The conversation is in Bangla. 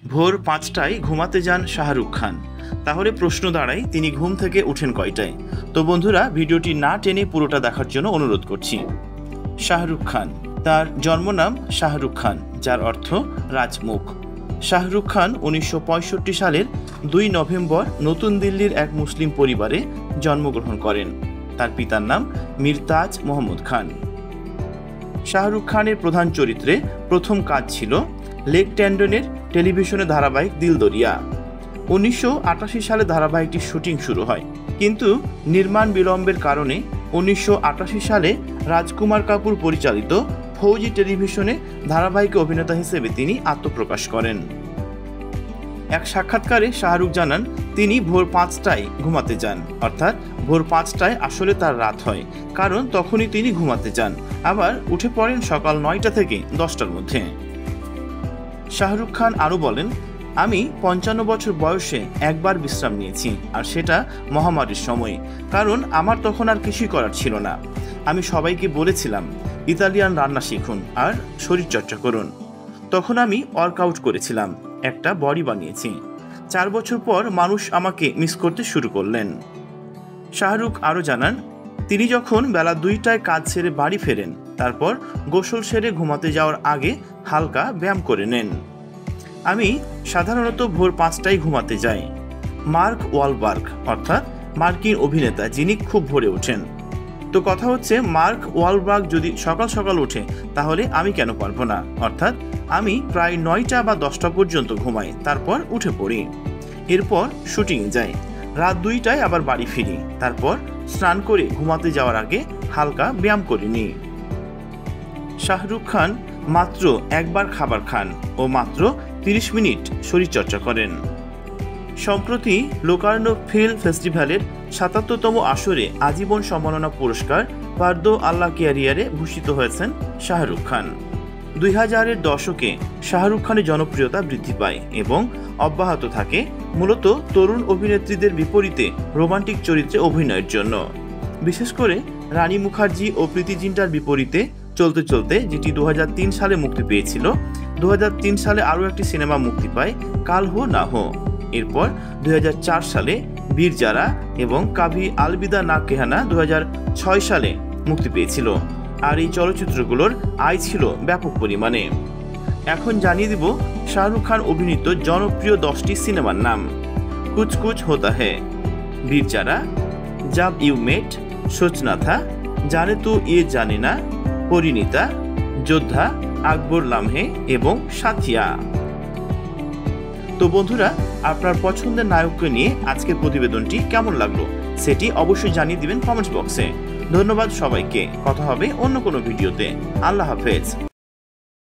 ভোর ৫টায় ঘুমাতে যান শাহরুখ খান। তাহলে প্রশ্ন দাঁড়ায়, তিনি ঘুম থেকে উঠেন কয়টায়? তো বন্ধুরা, ভিডিওটি না টেনে পুরোটা দেখার জন্য অনুরোধ করছি। শাহরুখ খান, তার জন্মনাম শাহরুখ খান, যার অর্থ রাজমুখ। শাহরুখ খান ১৯৬৫ সালের ২ নভেম্বর নতুন দিল্লির এক মুসলিম পরিবারে জন্মগ্রহণ করেন। তার পিতার নাম মীর তাজ মোহাম্মদ খান। শাহরুখ খানের প্রধান চরিত্রে প্রথম কাজ ছিল লেক ট্যান্ডনের টেলিভিশনে ধারাবাহিক দিল দরিয়া। ১৯৮৮ সালে ধারাবাহিকটির শুটিং শুরু হয়, কিন্তু নির্মাণ বিলম্বের কারণে ১৯৮৮ সালে রাজকুমার কাপুর পরিচালিত ফৌজি টেলিভিশনে ধারাবাহিকে অভিনেতা হিসেবে তিনি আত্মপ্রকাশ করেন। এক সাক্ষাৎকারে শাহরুখ জানান, তিনি ভোর ৫টায় ঘুমাতে যান, অর্থাৎ ভোর ৫টায় আসলে তার রাত হয়, কারণ তখনই তিনি ঘুমাতে যান। আবার উঠে পড়েন সকাল ৯টা থেকে ১০টার মধ্যে। শাহরুখ খান আরও বলেন, আমি ৫৫ বছর বয়সে একবার বিশ্রাম নিয়েছি, আর সেটা মহামারীর সময়, কারণ আমার তখন আর কিছুই করার ছিল না। আমি সবাইকে বলেছিলাম ইতালিয়ান রান্না শিখুন আর শরীরচর্চা করুন। তখন আমি ওয়ার্কআউট করেছিলাম, একটা বডি বানিয়েছি। ৪ বছর পর মানুষ আমাকে মিস করতে শুরু করলেন। শাহরুখ আরও জানান, তিনি যখন বেলা ২টায় কাজ সেরে বাড়ি ফেরেন, তারপর গোসল সেরে ঘুমাতে যাওয়ার আগে হালকা ব্যায়াম করে নেন। আমি সাধারণত ভোর ৫টায় ঘুমাতে যাই। মার্ক ওয়ালবার্গ, অর্থাৎ মার্কিন অভিনেতা, যিনি খুব ভোরে ওঠেন। তো কথা হচ্ছে, মার্ক ওয়ালবার্গ যদি সকাল সকাল ওঠে, তাহলে আমি কেন পারবো না? অর্থাৎ আমি প্রায় ৯টা বা ১০টা পর্যন্ত ঘুমাই, তারপর উঠে পড়ি। এরপর শুটিং যাই, রাত ২টায় আবার বাড়ি ফিরি, তারপর স্নান করে ঘুমাতে যাওয়ার আগে হালকা ব্যায়াম করে নিই। শাহরুখ খান মাত্র একবার খাবার খান ও মাত্র ৩০ মিনিট শরীরচর্চা করেন। সম্প্রতি লোকার্নো ফিল্ম ফেস্টিভ্যালের ৭৭তম আসরে আজীবন সম্মাননা পুরস্কার পার্দো আল্লাহ ক্যারিয়ারে ভূষিত হয়েছেন শাহরুখ খান। ২০০০-এর দশকে শাহরুখ খানের জনপ্রিয়তা বৃদ্ধি পায় এবং অব্যাহত থাকে, মূলত তরুণ অভিনেত্রীদের বিপরীতে রোমান্টিক চরিত্রে অভিনয়ের জন্য। বিশেষ করে রানী মুখার্জি ও প্রীতি জিন্টার বিপরীতে চলতে চলতে, যেটি ২০০৩ সালে মুক্তি পেয়েছিল। ২০০৩ সালে আরও একটি সিনেমা মুক্তি পায়, কাল হো না হো। এরপর ২০০৪ সালে বীর জারা এবং কাভি আলবিদা না কেহানা ২০০৬ সালে মুক্তি পেয়েছিল, আর এই চলচ্চিত্রগুলোর আয় ছিল ব্যাপক পরিমাণে। এখন জানিয়ে দিব শাহরুখ খান অভিনীত জনপ্রিয় 10টি সিনেমার নাম। কুছ কুছ হোতা হ্যায়, বীর জারা, জাব ইউ মেট, সোচনা থা, জানে তো ইয়ে জানে না, পরিণীতা, যোদ্ধা, আকবর লামহে এবং সাথিয়া। তো বন্ধুরা, আপনার পছন্দের নায়ককে নিয়ে আজকের প্রতিবেদনটি কেমন লাগলো সেটি অবশ্যই জানিয়ে দিবেন কমেন্টস বক্সে। ধন্যবাদ সবাইকে। কথা হবে অন্য কোনো ভিডিওতে। আল্লাহ হাফেজ।